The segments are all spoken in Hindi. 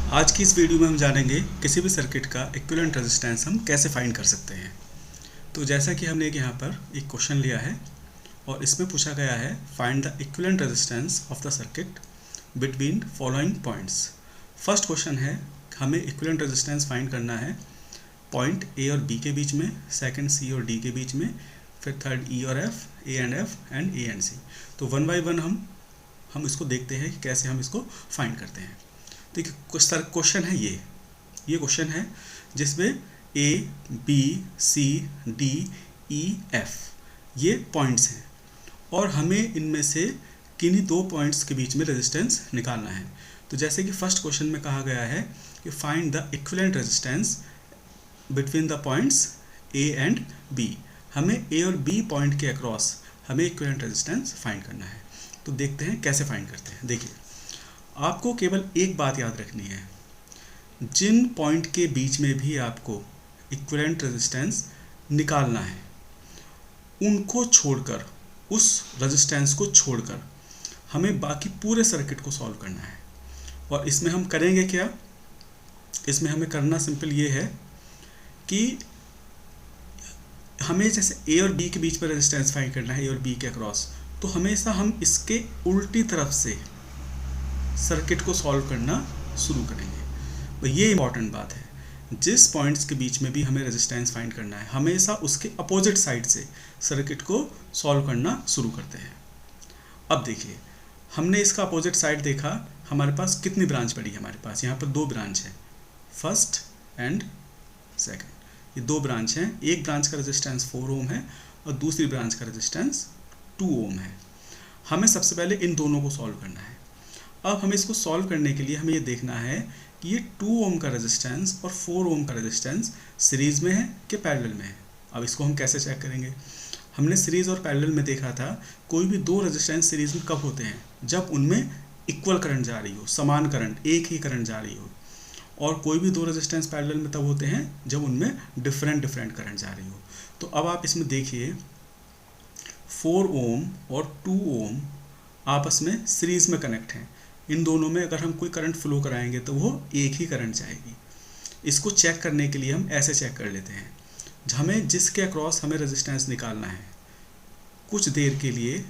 आज की इस वीडियो में हम जानेंगे किसी भी सर्किट का इक्विवेलेंट रेजिस्टेंस हम कैसे फाइंड कर सकते हैं। तो जैसा कि हमने यहाँ पर एक क्वेश्चन लिया है और इसमें पूछा गया है find the equivalent resistance of the circuit between following points. First question है, हमें इक्विवेलेंट रेजिस्टेंस फाइंड करना है पॉइंट ए और बी के बीच में, सेकंड सी और डी के बीच में, फिर थर्ड ई और F, A and F and A and C. तो वन बाय वन हम इसको देखते हैं कि कैसे हम इसको फाइंड करते हैं। देखिए क्वेश्चन है ये क्वेश्चन है जिसमें A B C D E F ये पॉइंट्स हैं और हमें इनमें से किन्हीं दो पॉइंट्स के बीच में रेजिस्टेंस निकालना है। तो जैसे कि फर्स्ट क्वेश्चन में कहा गया है कि find the equivalent resistance between the points A and B. हमें ए और बी पॉइंट के अक्रॉस हमें इक्विवेलेंट रेजिस्टेंस फाइंड करना है। तो देखते हैं कैसे फाइंड करते हैं। देखिए, आपको केवल एक बात याद रखनी है, जिन पॉइंट के बीच में भी आपको इक्विवेलेंट रेजिस्टेंस निकालना है उनको छोड़कर, उस रेजिस्टेंस को छोड़कर हमें बाकी पूरे सर्किट को सॉल्व करना है। और इसमें हम करेंगे क्या, इसमें हमें करना सिंपल ये है कि हमें जैसे ए और बी के बीच में रेजिस्टेंस फाइंड करना है, ए और बी के अक्रॉस, तो हमेशा हम इसके उल्टी तरफ से सर्किट को सॉल्व करना शुरू करेंगे। तो ये इंपॉर्टेंट बात है, जिस पॉइंट्स के बीच में भी हमें रेजिस्टेंस फाइंड करना है हमेशा उसके अपोजिट साइड से सर्किट को सॉल्व करना शुरू करते हैं। अब देखिए, हमने इसका अपोजिट साइड देखा, हमारे पास कितनी ब्रांच पड़ी है, हमारे पास यहाँ पर दो ब्रांच है, फर्स्ट एंड सेकंड। ये दो ब्रांच हैं, एक ब्रांच का रेजिस्टेंस 4 ओम है और दूसरी ब्रांच का रेजिस्टेंस 2 ओम है। हमें सबसे पहले इन दोनों को सॉल्व करना है। अब हमें इसको सॉल्व करने के लिए हमें ये देखना है कि ये 2 ओम का रेजिस्टेंस और 4 ओम का रेजिस्टेंस सीरीज़ में है कि पैरेलल में है। अब इसको हम कैसे चेक करेंगे, हमने सीरीज़ और पैरेलल में देखा था कोई भी दो रेजिस्टेंस सीरीज़ में कब होते हैं, जब उनमें इक्वल करंट जा रही हो, समान करंट, एक ही करंट जा रही हो। और कोई भी दो रेजिस्टेंस पैरेलल में तब होते हैं जब उनमें डिफरेंट करंट जा रही हो। तो अब आप इसमें देखिए 4 ओम और 2 ओम आपस में सीरीज़ में कनेक्ट हैं। इन दोनों में अगर हम कोई करंट फ्लो कराएंगे तो वो एक ही करंट जाएगी। इसको चेक करने के लिए हम ऐसे चेक कर लेते हैं, हमें जिसके अक्रॉस हमें रेजिस्टेंस निकालना है, कुछ देर के लिए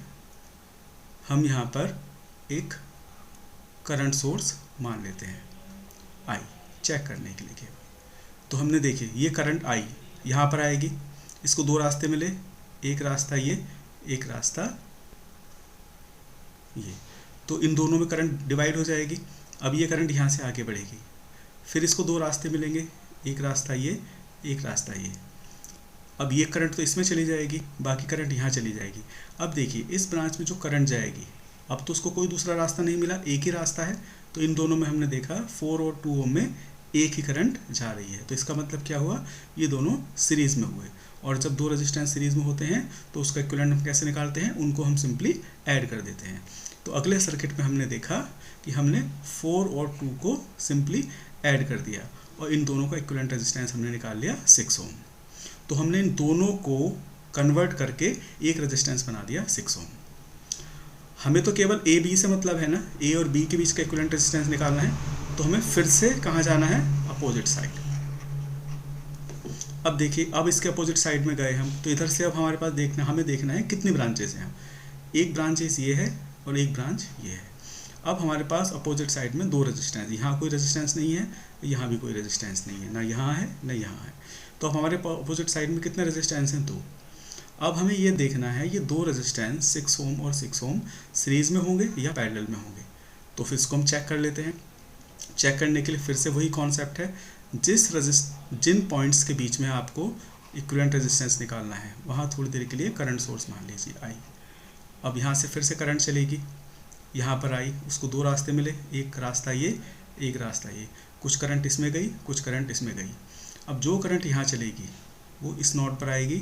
हम यहाँ पर एक करंट सोर्स मान लेते हैं आई, चेक करने के लिए केवल। तो हमने देखिए ये करंट आई यहाँ पर आएगी, इसको दो रास्ते मिले, एक रास्ता ये, एक रास्ता ये। तो इन दोनों में करंट डिवाइड हो जाएगी। अब ये करंट यहाँ से आगे बढ़ेगी, फिर इसको दो रास्ते मिलेंगे, एक रास्ता ये, एक रास्ता ये। अब ये करंट तो इसमें चली जाएगी, बाकी करंट यहाँ चली जाएगी। अब देखिए इस ब्रांच में जो करंट जाएगी, अब तो उसको कोई दूसरा रास्ता नहीं मिला, एक ही रास्ता है। तो इन दोनों में हमने देखा 4 और 2 ओम में एक ही करंट जा रही है। तो इसका मतलब क्या हुआ, ये दोनों सीरीज़ में हुए। और जब दो रेजिस्टेंस सीरीज़ में होते हैं तो उसका इक्विवेलेंट हम कैसे निकालते हैं, उनको हम सिंपली ऐड कर देते हैं। तो अगले सर्किट में हमने देखा कि हमने 4 और 2 को सिंपली ऐड कर दिया और इन दोनों का इक्विवेलेंट रेजिस्टेंस हमने निकाल लिया 6 ओम। तो हमने इन दोनों को कन्वर्ट करके एक रेजिस्टेंस बना दिया 6 ओम। हमें तो केवल ए बी से मतलब है ना, ए और बी के बीच का इक्विवेलेंट रेजिस्टेंस निकालना है। तो हमें फिर से कहाँ जाना है, अपोजिट साइड। अब देखिए, अब इसके अपोजिट साइड में गए हम, तो इधर से अब हमारे पास हमें देखना है कितनी ब्रांचेस हैं। एक ब्रांचेस ये है और एक ब्रांच ये है। अब हमारे पास अपोजिट साइड में दो रेजिस्टेंस, यहाँ कोई रेजिस्टेंस नहीं है, यहाँ भी कोई रेजिस्टेंस नहीं है, ना यहाँ है ना यहाँ है। तो हमारे अपोजिट साइड में कितने रेजिस्टेंस हैं, 2। अब हमें ये देखना है ये दो रेजिस्टेंस 6 ओम और 6 ओम सीरीज़ में होंगे या पैरेलल में होंगे। तो फिर इसको हम चेक कर लेते हैं। चेक करने के लिए फिर से वही कॉन्सेप्ट है, जिन पॉइंट्स के बीच में आपको इक्विवेलेंट रेजिस्टेंस निकालना है वहाँ थोड़ी देर के लिए करंट सोर्स मान लीजिए आई। अब यहाँ से फिर से करंट चलेगी, यहाँ पर आई, उसको दो रास्ते मिले, एक रास्ता ये, एक रास्ता ये। कुछ करंट इसमें गई, कुछ करंट इसमें गई। अब जो करंट यहाँ चलेगी वो इस नोड पर आएगी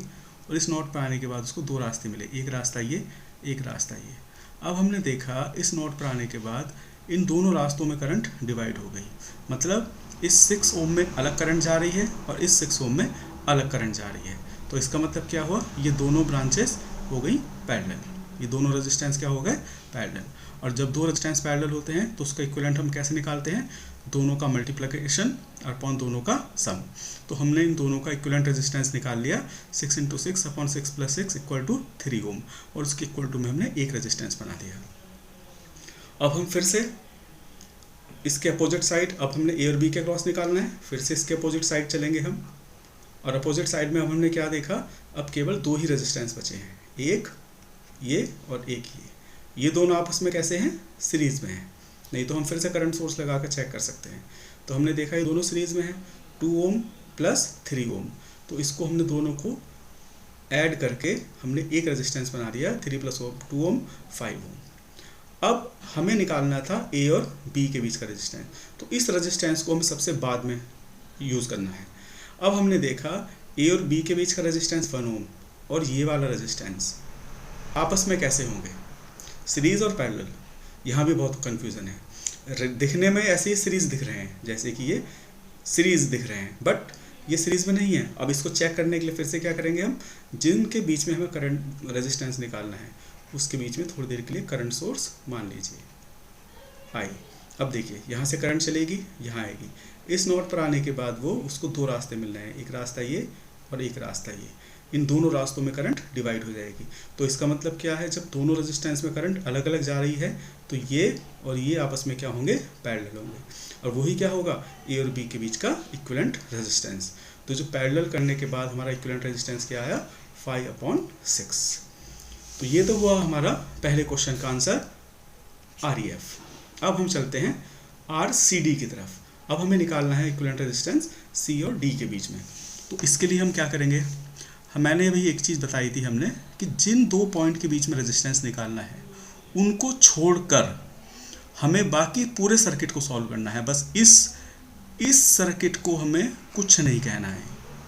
और इस नोड पर आने के बाद उसको दो रास्ते मिले, एक रास्ता ये, एक रास्ता ये। अब हमने देखा इस नोड पर आने के बाद इन दोनों रास्तों में करंट डिवाइड हो गई, मतलब इस 6 ओम में अलग करंट जा रही है और इस 6 ओम में अलग करंट जा रही है। तो इसका मतलब क्या हुआ, ये दोनों ब्रांचेस हो गई पैरेलल, ये दोनों रेजिस्टेंस क्या हो गए, पैरेलल। और जब दो रेजिस्टेंस पैरेलल होते हैं तो उसका इक्विवेलेंट हम कैसे निकालते हैं, दोनों का मल्टीप्लिकेशन अपॉन दोनों का सम। तो हमने इन दोनों का इक्विवेलेंट रेजिस्टेंस निकाल लिया, 6 × 6 अपॉन 6 + 6 = 3 ओम, और उसके इक्वल टू में हमने एक रेजिस्टेंस बना दिया। अब हम फिर से इसके अपोजिट साइड, अब हमने ए और बी के क्रॉस निकालना है, फिर से इसके अपोजिट साइड चलेंगे हम, और अपोजिट साइड में अब हमने क्या देखा, अब केवल दो ही रेजिस्टेंस बचे हैं, एक ये और एक ये दोनों आपस में कैसे हैं, सीरीज में हैं, नहीं तो हम फिर से करंट सोर्स लगा कर चेक कर सकते हैं। तो हमने देखा ये दोनों सीरीज में हैं, 2 ओम + 3 ओम, तो इसको हमने दोनों को ऐड करके हमने एक रेजिस्टेंस बना दिया, 3 + 2 ओम 5 ओम। अब हमें निकालना था ए और बी के बीच का रेजिस्टेंस, तो इस रेजिस्टेंस को हमें सबसे बाद में यूज़ करना है। अब हमने देखा ए और बी के बीच का रेजिस्टेंस 1 ओम और ये वाला रेजिस्टेंस आपस में कैसे होंगे, सीरीज़ और पैरेलल। यहाँ भी बहुत कन्फ्यूज़न है, दिखने में ऐसे ही सीरीज़ दिख रहे हैं, जैसे कि ये सीरीज़ दिख रहे हैं, बट ये सीरीज़ में नहीं है। अब इसको चेक करने के लिए फिर से क्या करेंगे, हम जिनके बीच में हमें करंट रेजिस्टेंस निकालना है उसके बीच में थोड़ी देर के लिए करंट सोर्स मान लीजिए आई। अब देखिए यहाँ से करंट चलेगी, यहाँ आएगी, इस नोड पर आने के बाद वो उसको दो रास्ते मिल रहे हैं, एक रास्ता ये और एक रास्ता ये, इन दोनों रास्तों में करंट डिवाइड हो जाएगी। तो इसका मतलब क्या है, जब दोनों रेजिस्टेंस में करंट अलग अलग जा रही है तो ये और ये आपस में क्या होंगे, पैरेलल होंगे, और वही क्या होगा, ए और बी के बीच का इक्विवेलेंट रेजिस्टेंस। तो जो पैरेलल करने के बाद हमारा इक्विवेलेंट रेजिस्टेंस क्या आया, 5/6। तो ये तो हुआ हमारा पहले क्वेश्चन का आंसर REF। अब हम चलते हैं RCD की तरफ। अब हमें निकालना है इक्विवेलेंट रेजिस्टेंस C और D के बीच में। तो इसके लिए हम क्या करेंगे, मैंने अभी एक चीज़ बताई थी हमने कि जिन दो पॉइंट के बीच में रेजिस्टेंस निकालना है उनको छोड़कर हमें बाकी पूरे सर्किट को सॉल्व करना है। बस इस सर्किट को हमें कुछ नहीं कहना है,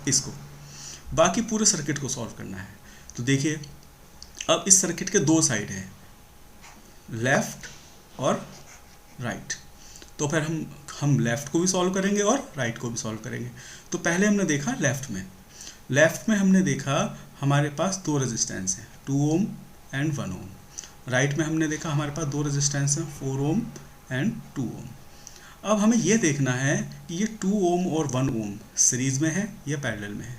इसको बाकी पूरे सर्किट को सॉल्व करना है। तो देखिए अब इस सर्किट के दो साइड हैं, लेफ्ट और राइट। तो फिर हम लेफ्ट को भी सॉल्व करेंगे और राइट को भी सॉल्व करेंगे। तो पहले हमने देखा लेफ्ट में हमने देखा हमारे पास दो रेजिस्टेंस हैं, 2 ओम एंड 1 ओम। राइट में हमने देखा हमारे पास दो रेजिस्टेंस हैं, 4 ओम एंड 2 ओम। अब हमें यह देखना है कि ये 2 ओम और 1 ओम सीरीज में है या पैरेलल में है,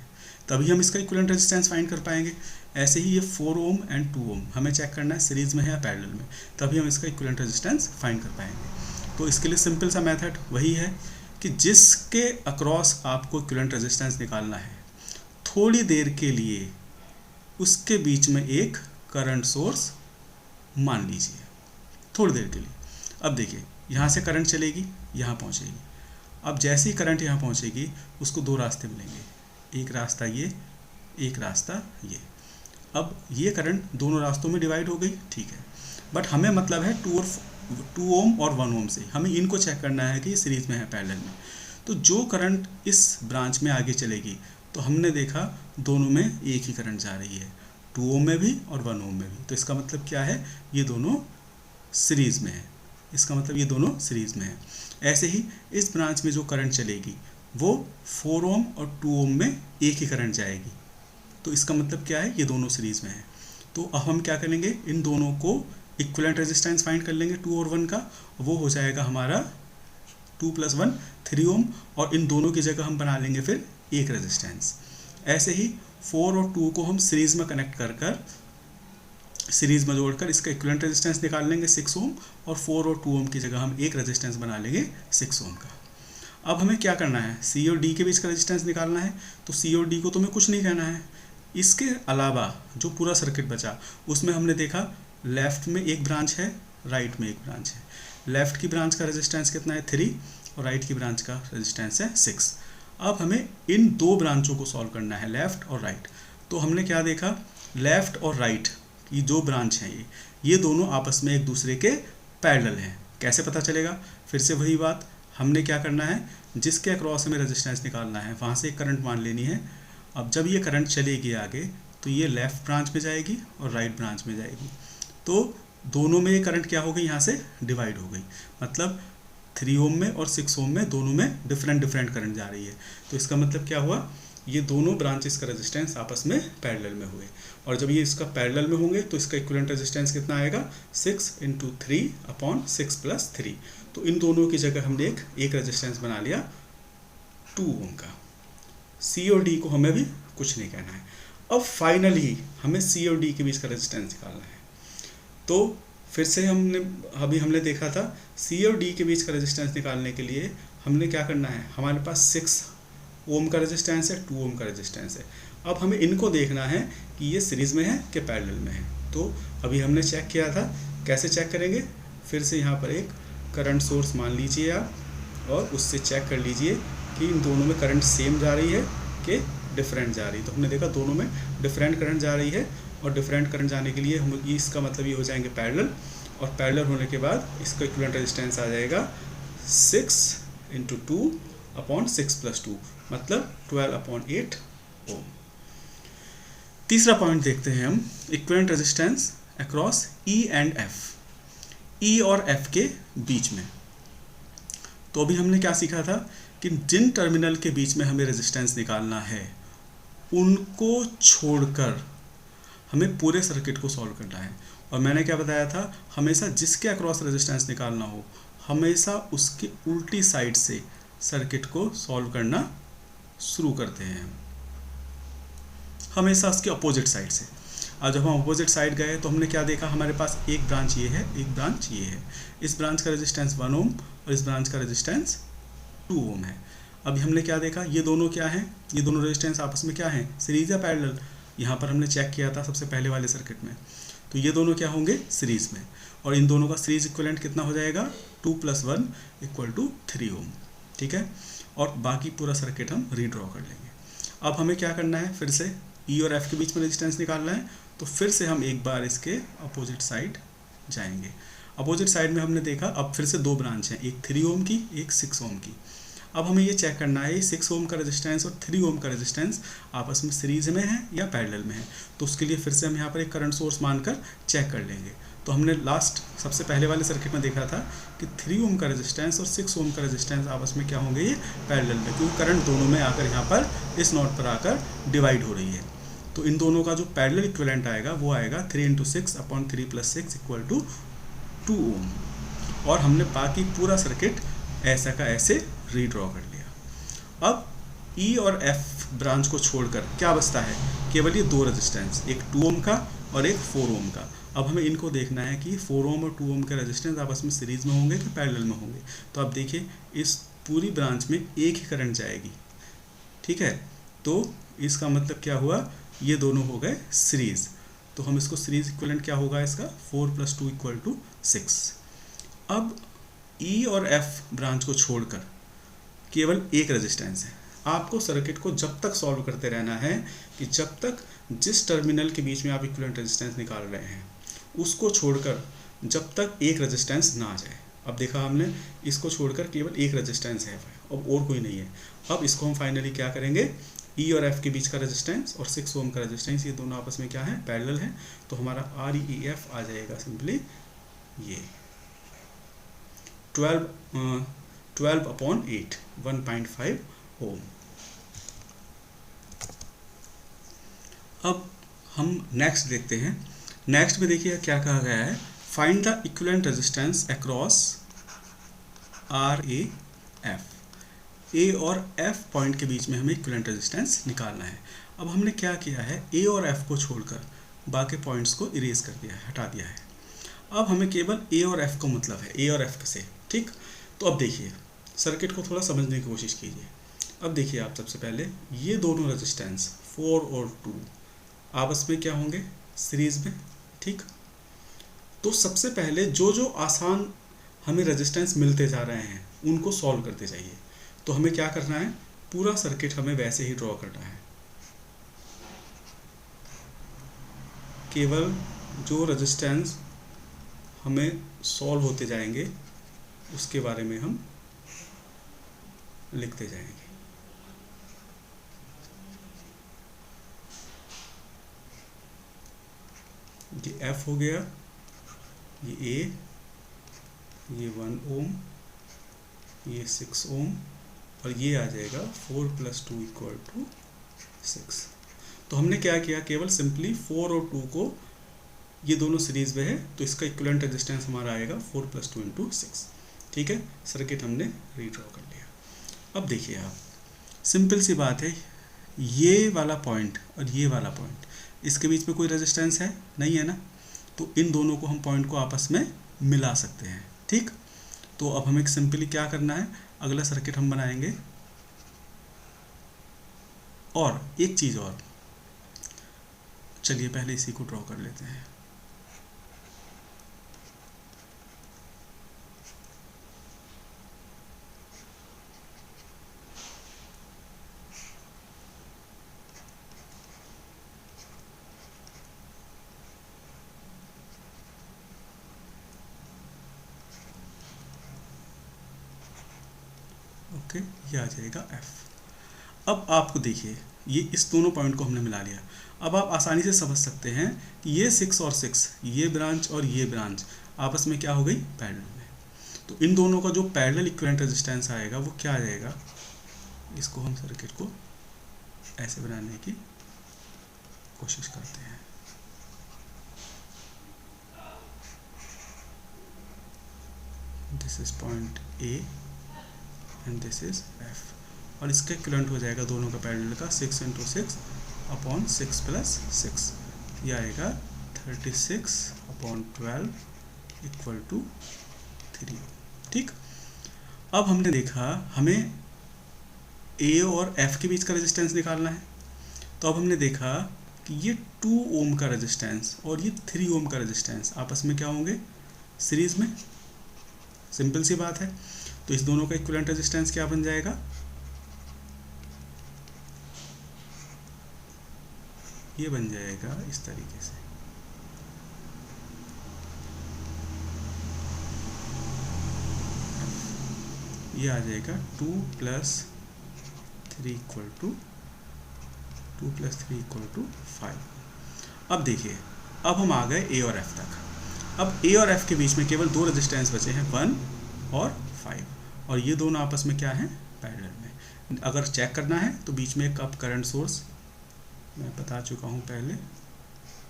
तभी हम इसका इक्विवेलेंट रेजिस्टेंस फाइंड कर पाएंगे। ऐसे ही ये 4 ओम एंड 2 ओम हमें चेक करना है सीरीज में है या पैरेलल में, तभी हम इसका इक्विवेलेंट रेजिस्टेंस फाइंड कर पाएंगे। तो इसके लिए सिंपल सा मेथड वही है कि जिसके अक्रॉस आपको इक्विवेलेंट रेजिस्टेंस निकालना है, थोड़ी देर के लिए उसके बीच में एक करंट सोर्स मान लीजिए, थोड़ी देर के लिए। अब देखिए यहाँ से करंट चलेगी, यहाँ पहुँचेगी। अब जैसे ही करंट यहाँ पहुँचेगी उसको दो रास्ते मिलेंगे, एक रास्ता ये, एक रास्ता ये। अब ये करंट दोनों रास्तों में डिवाइड हो गई, ठीक है, बट हमें मतलब है 2 ओम और 1 ओम से, हमें इनको चेक करना है कि ये सीरीज में है पैरेलल में। तो जो करंट इस ब्रांच में आगे चलेगी, तो हमने देखा दोनों में एक ही करंट जा रही है, 2 ओम में भी और 1 ओम में भी। तो इसका मतलब क्या है, ये दोनों सीरीज में है, इसका मतलब ये दोनों सीरीज में है। ऐसे ही इस ब्रांच में जो करंट चलेगी वो 4 ओम और 2 ओम में एक ही करंट जाएगी, तो इसका मतलब क्या है, ये दोनों सीरीज में है। तो अब हम क्या करेंगे, इन दोनों को इक्विवेलेंट रेजिस्टेंस फाइंड कर लेंगे 2 और 1 का, वो हो जाएगा हमारा 2 + 1 3 ओम, और इन दोनों की जगह हम बना लेंगे फिर एक रेजिस्टेंस। ऐसे ही 4 और 2 को हम सीरीज में कनेक्ट कर सीरीज में जोड़कर इसका इक्विवेलेंट रेजिस्टेंस निकाल लेंगे 6 ओम, और 4 और 2 ओम की जगह हम एक रेजिस्टेंस बना लेंगे 6 ओम का। अब हमें क्या करना है, C और D के बीच का रेजिस्टेंस निकालना है। तो C और D को तो हमें कुछ नहीं कहना है। इसके अलावा जो पूरा सर्किट बचा उसमें हमने देखा लेफ्ट में एक ब्रांच है, राइट में एक ब्रांच है। लेफ्ट की ब्रांच का रेजिस्टेंस कितना है, 3, और राइट की ब्रांच का रेजिस्टेंस है 6। अब हमें इन दो ब्रांचों को सॉल्व करना है, लेफ्ट और राइट। तो हमने क्या देखा, लेफ्ट और राइट की जो ब्रांच है ये दोनों आपस में एक दूसरे के पैरेलल हैं। कैसे पता चलेगा, फिर से वही बात, हमने क्या करना है, जिसके अक्रॉस हमें रेजिस्टेंस निकालना है वहाँ से एक करंट मान लेनी है। अब जब ये करंट चलेगी आगे तो ये लेफ़्ट ब्रांच में जाएगी और राइट ब्रांच में जाएगी, तो दोनों में ये करंट क्या हो गई, यहाँ से डिवाइड हो गई। मतलब 3 ओम में और 6 ओम में दोनों में डिफरेंट करंट जा रही है। तो इसका मतलब क्या हुआ ये दोनों ब्रांचेस का रेजिस्टेंस आपस में पैरेलल में हुए, और जब ये इसका पैरेलल में होंगे तो इसका इक्विवेलेंट रेजिस्टेंस कितना आएगा 6 × 3/6 + 3। तो इन दोनों की जगह हमने एक रेजिस्टेंस बना लिया 2 ओम का। सी और डी को हमें भी कुछ नहीं कहना है। अब फाइनली हमें सी और डी के बीच का रेजिस्टेंस निकालना है। तो फिर से हमने देखा था सी और डी के बीच का रेजिस्टेंस निकालने के लिए हमने क्या करना है, हमारे पास 6 ओम का रेजिस्टेंस है, 2 ओम का रेजिस्टेंस है। अब हमें इनको देखना है कि ये सीरीज़ में है कि पैरेलल में है। तो अभी हमने चेक किया था, कैसे चेक करेंगे, फिर से यहाँ पर एक करंट सोर्स मान लीजिए आप, और उससे चेक कर लीजिए कि इन दोनों में करंट सेम जा रही है कि डिफरेंट जा रही है। तो हमने देखा दोनों में डिफरेंट करंट जा रही है, और डिफरेंट करंट जाने के लिए हम इसका मतलब ये हो जाएंगे पैरेलल, और पैरेलल होने के बाद इसका इक्विवेलेंट रेजिस्टेंस आ जाएगा 6 × 2/6 + 2 मतलब 12/8 ओम। तीसरा पॉइंट देखते हैं हम, equivalent resistance across E and F, E और एफ के बीच में। तो अभी हमने क्या सीखा था कि जिन टर्मिनल के बीच में हमें रेजिस्टेंस निकालना है उनको छोड़कर हमें पूरे सर्किट को सॉल्व करना है। और मैंने क्या बताया था, हमेशा जिसके अक्रॉस रेजिस्टेंस निकालना हो हमेशा उसकी उल्टी साइड से सर्किट को सॉल्व करना शुरू करते हैं, हमेशा उसके अपोजिट साइड से। और जब हम अपोजिट साइड गए तो हमने क्या देखा, हमारे पास एक ब्रांच ये है, एक ब्रांच ये है। इस ब्रांच का रेजिस्टेंस 1 ओम और इस ब्रांच का रेजिस्टेंस 2 ओम है। अभी हमने क्या देखा, ये दोनों क्या हैं, ये दोनों रेजिस्टेंस आपस में क्या हैं, सीरीज़ या पैरेलल। यहाँ पर हमने चेक किया था सबसे पहले वाले सर्किट में, तो ये दोनों क्या होंगे, सीरीज़ में, और इन दोनों का सीरीज इक्विवेलेंट कितना हो जाएगा 2 + 1 = 3 ओम। ठीक है, और बाकी पूरा सर्किट हम रीड्रॉ कर लेंगे। अब हमें क्या करना है, फिर से ई और एफ के बीच में रेजिस्टेंस निकालना है। तो फिर से हम एक बार इसके अपोजिट साइड जाएंगे। अपोजिट साइड में हमने देखा अब फिर से 2 ब्रांच हैं, एक 3 ओम की, एक 6 ओम की। अब हमें ये चेक करना है 6 ओम का रेजिस्टेंस और 3 ओम का रेजिस्टेंस आपस में सीरीज में है या पैरेलल में है। तो उसके लिए फिर से हम यहाँ पर एक करंट सोर्स मानकर चेक कर लेंगे। तो हमने सबसे पहले वाले सर्किट में देखा था कि 3 ओम का रेजिस्टेंस और 6 ओम का रेजिस्टेंस आपस में क्या होंगे, ये पैरेलल में, क्योंकि करंट दोनों में आकर यहाँ पर इस नोड पर आकर डिवाइड हो रही है। तो इन दोनों का जो पैरेलल इक्विवेलेंट आएगा वो आएगा 3 × 6/3 + 6 = 2 ओम। और हमने बाकी पूरा सर्किट ऐसा का ऐसे रीड्रॉ कर लिया। अब ई और एफ ब्रांच को छोड़कर क्या बचता है, केवल ये 2 रेजिस्टेंस, एक 2 ओम का और एक 4 ओम का। अब हमें इनको देखना है कि 4 ओम और 2 ओम के रेजिस्टेंस आपस में सीरीज में होंगे कि पैरेलल में होंगे। तो अब देखिए इस पूरी ब्रांच में एक ही करंट जाएगी। ठीक है, तो इसका मतलब क्या हुआ, ये दोनों हो गए सीरीज। तो हम इसको सीरीज इक्विवेलेंट क्या होगा इसका 4 + 2 = 6। अब ई और एफ ब्रांच को छोड़कर केवल एक रेजिस्टेंस है। आपको सर्किट को जब तक सॉल्व करते रहना है कि जब तक जिस टर्मिनल के बीच में आप इक्विवेलेंट रेजिस्टेंस निकाल रहे हैं उसको छोड़कर जब तक एक रेजिस्टेंस ना आ जाए। अब देखा हमने इसको छोड़कर केवल एक रेजिस्टेंस है, अब और कोई नहीं है। अब इसको हम फाइनली क्या करेंगे, ई और एफ के बीच का रेजिस्टेंस और 6 ओम का रेजिस्टेंस ये दोनों आपस में क्या है, पैरेलल है। तो हमारा REF आ जाएगा सिंपली ये 12/8 1.5 ओम। अब हम नेक्स्ट देखते हैं। नेक्स्ट में देखिए क्या कहा गया है, find the equivalent resistance across RAF। ए और एफ पॉइंट के बीच में हमें इक्विवेलेंट रेजिस्टेंस निकालना है। अब हमने क्या किया है, ए और एफ को छोड़कर बाकी पॉइंट्स को इरेज कर दिया है, हटा दिया है। अब हमें केवल ए और एफ को मतलब है, ए और एफ से। ठीक, तो अब देखिए सर्किट को थोड़ा समझने की कोशिश कीजिए। अब देखिए आप सबसे पहले ये दोनों रेजिस्टेंस 4 और 2 आपस में क्या होंगे, सीरीज में। ठीक, तो सबसे पहले जो आसान हमें रेजिस्टेंस मिलते जा रहे हैं उनको सॉल्व करते जाइए। तो हमें क्या करना है, पूरा सर्किट हमें वैसे ही ड्रॉ करना है। केवल जो रेजिस्टेंस हमें सॉल्व होते जाएंगे उसके बारे में हम लिखते जाएंगे। ये F हो गया, ये A, ये 1 ओम, ये 6 ओम, और ये आ जाएगा 4 + 2 = 6। तो हमने क्या किया, केवल सिंपली 4 और 2 को, ये दोनों सीरीज में है तो इसका इक्विवेलेंट रेजिस्टेंस हमारा आएगा 4 + 2 × 6। ठीक है, सर्किट हमने रीड्रॉ कर लिया। अब देखिए आप, सिंपल सी बात है, ये वाला पॉइंट और ये वाला पॉइंट, इसके बीच में कोई रेजिस्टेंस है नहीं है ना, तो इन दोनों को हम पॉइंट को आपस में मिला सकते हैं। ठीक, तो अब हमें सिंपली क्या करना है, अगला सर्किट हम बनाएंगे। और एक चीज़ और, चलिए पहले इसी को ड्रॉ कर लेते हैं। ओके, ये आ जाएगा F। अब आपको देखिए, ये इस दोनों पॉइंट को हमने मिला लिया। अब आप आसानी से समझ सकते हैं कि ये 6 और 6, ये ब्रांच और ये ब्रांच आपस में क्या हो गई, पैरेलल में। तो इन दोनों का जो पैरेलल इक्विवेलेंट रेजिस्टेंस आएगा वो क्या आ जाएगा, इसको हम सर्किट को ऐसे बनाने की कोशिश करते हैं। This is point A and this is F, और इसका इक्विवेलेंट हो जाएगा दोनों का पैरेलल का 6 × 6 अपॉन 6 + 6, ये आएगा 36/12 = 3। ठीक, अब हमने देखा हमें A और F के बीच का रेजिस्टेंस निकालना है। तो अब हमने देखा कि ये 2 ओम का रेजिस्टेंस और ये 3 ओम का रेजिस्टेंस आपस में क्या होंगे, सीरीज में। सिंपल सी बात है, तो इस दोनों का इक्विवेलेंट रेजिस्टेंस क्या बन जाएगा, ये बन जाएगा इस तरीके से। ये आ जाएगा 2 + 3 = 5। अब देखिए, अब हम आ गए A और F तक। अब A और F के बीच में केवल 2 रेजिस्टेंस बचे हैं, 1 और 5, और ये दोनों आपस में क्या है, पैरेलल में। अगर चेक करना है तो बीच में एक आप करंट सोर्स, मैं बता चुका हूँ पहले,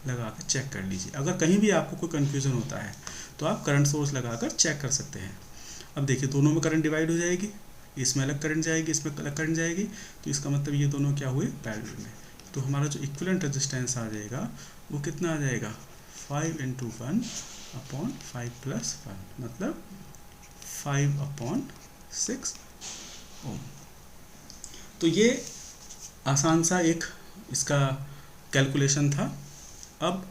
लगा कर चेक कर लीजिए। अगर कहीं भी आपको कोई कन्फ्यूज़न होता है तो आप करंट सोर्स लगाकर चेक कर सकते हैं। अब देखिए, दोनों में करंट डिवाइड हो जाएगी, इसमें अलग करंट जाएगी, इसमें अलग करंट जाएगी, तो इसका मतलब ये दोनों क्या हुए, पैरेलल में। तो हमारा जो इक्विवेलेंट रेजिस्टेंस आ जाएगा वो कितना आ जाएगा, 5 × 1 अपॉन 5 + 1, मतलब 5/6 ओम। तो ये आसान सा एक इसका कैलकुलेशन था। अब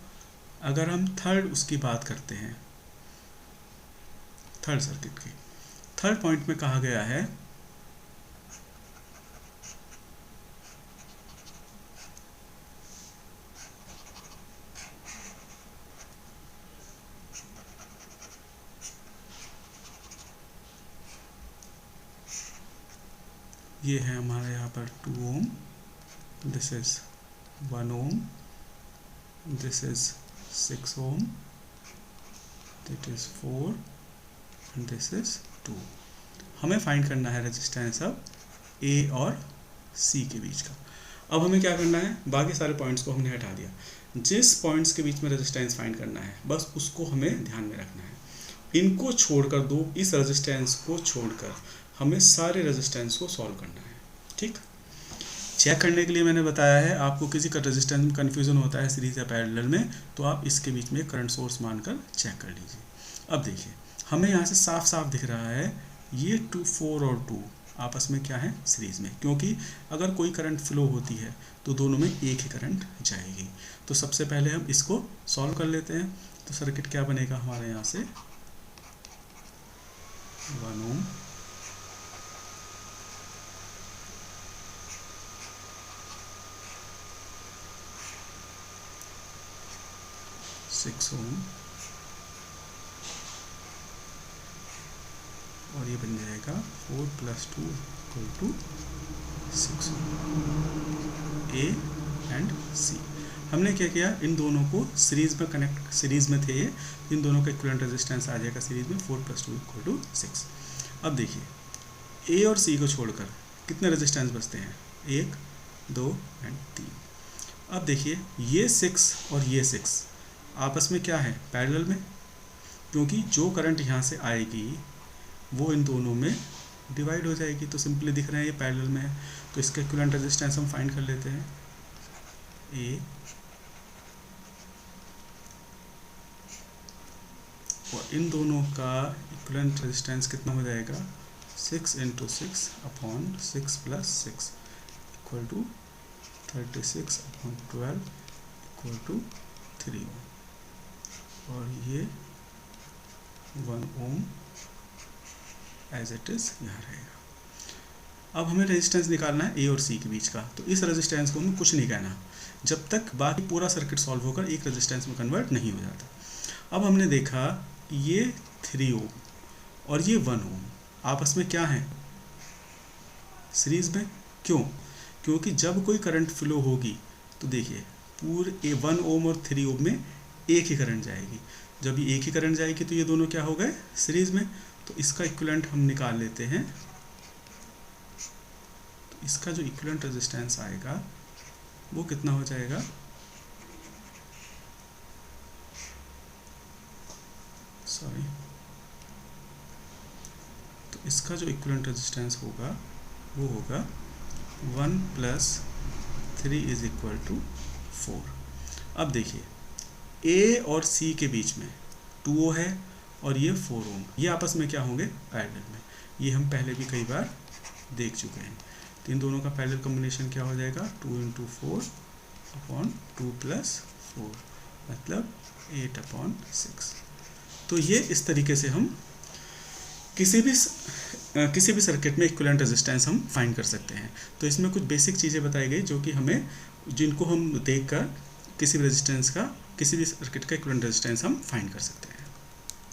अगर हम थर्ड उसकी बात करते हैं, थर्ड सर्किट की, थर्ड पॉइंट में कहा गया है ये है हमारे यहाँ पर 2 ohm, this is 1 ohm, this is 6 ohm, this is 4 and this is 2। हमें फाइंड करना है रेजिस्टेंस अब A और C के बीच का। अब हमें क्या करना है, बाकी सारे पॉइंट्स को हमने हटा दिया, जिस पॉइंट्स के बीच में रेजिस्टेंस फाइंड करना है बस उसको हमें ध्यान में रखना है। इनको छोड़कर, दो इस रेजिस्टेंस को छोड़कर हमें सारे रेजिस्टेंस को सॉल्व करना है। ठीक, चेक करने के लिए मैंने बताया है, आपको किसी का रेजिस्टेंस में कन्फ्यूज़न होता है सीरीज या पैरेलल में, तो आप इसके बीच में करंट सोर्स मानकर चेक कर लीजिए। अब देखिए, हमें यहाँ से साफ साफ दिख रहा है ये 4 और 2 आपस में क्या है, सीरीज में, क्योंकि अगर कोई करंट फ्लो होती है तो दोनों में एक ही करंट जाएगी। तो सबसे पहले हम इसको सॉल्व कर लेते हैं। तो सर्किट क्या बनेगा हमारे यहाँ से, 1 ओम, 6 ओम, और ये बन जाएगा 4 + 2 = 6 A एंड C। हमने क्या किया, इन दोनों को सीरीज में कनेक्ट, सीरीज में थे ये, इन दोनों का इक्विवेलेंट रेजिस्टेंस आ जाएगा सीरीज में 4 + 2 = 6। अब देखिए, A और C को छोड़कर कितने रेजिस्टेंस बचते हैं, 1, 2 एंड 3। अब देखिए ये 6 और ये 6 आपस में क्या है, पैरेलल में, क्योंकि जो करंट यहाँ से आएगी वो इन दोनों में डिवाइड हो जाएगी। तो सिंपली दिख रहे हैं ये पैरेलल में है, तो इसका इक्विवेलेंट रेजिस्टेंस हम फाइंड कर लेते हैं। ए और इन दोनों का इक्विवेलेंट रेजिस्टेंस कितना हो जाएगा, 6 × 6 upon 6 + 6 equal to 36/12 equal to 3 ohm, और ये 1 ओम एज इट इज़ यहाँ रहेगा। अब हमें रेजिस्टेंस निकालना है ए और सी के बीच का, तो इस रेजिस्टेंस को हमें कुछ नहीं कहना जब तक बाकी पूरा सर्किट सॉल्व होकर एक रेजिस्टेंस में कन्वर्ट नहीं हो जाता। अब हमने देखा ये 3 ओम और ये 1 ओम आपस में क्या है, सीरीज में। क्यों? क्योंकि जब कोई करंट फ्लो होगी तो देखिए पूरे 1 ओम और 3 ओम में एक ही करंट जाएगी। जब ये एक ही करंट जाएगी तो ये दोनों क्या हो गए, सीरीज में। तो इसका इक्विवेलेंट हम निकाल लेते हैं। तो इसका जो इक्विवेलेंट रेजिस्टेंस आएगा वो कितना हो जाएगा, तो इसका जो इक्विवेलेंट रेजिस्टेंस होगा वो होगा 1 + 3 = 4। अब देखिए ए और सी के बीच में 2 है और ये 4 ओम, ये आपस में क्या होंगे, पैरेलल में। ये हम पहले भी कई बार देख चुके हैं। तो इन दोनों का पैरेलल कॉम्बिनेशन क्या हो जाएगा, 2 × 4 अपॉन 2 + 4 मतलब 8/6। तो ये इस तरीके से हम किसी भी सर्किट में इक्विवेलेंट रेजिस्टेंस हम फाइंड कर सकते हैं। तो इसमें कुछ बेसिक चीज़ें बताई गई जो कि हमें, जिनको हम देखकर किसी भी रेजिस्टेंस का, किसी भी सर्किट का इक्विवेलेंट रेजिस्टेंस हम फाइंड कर सकते हैं।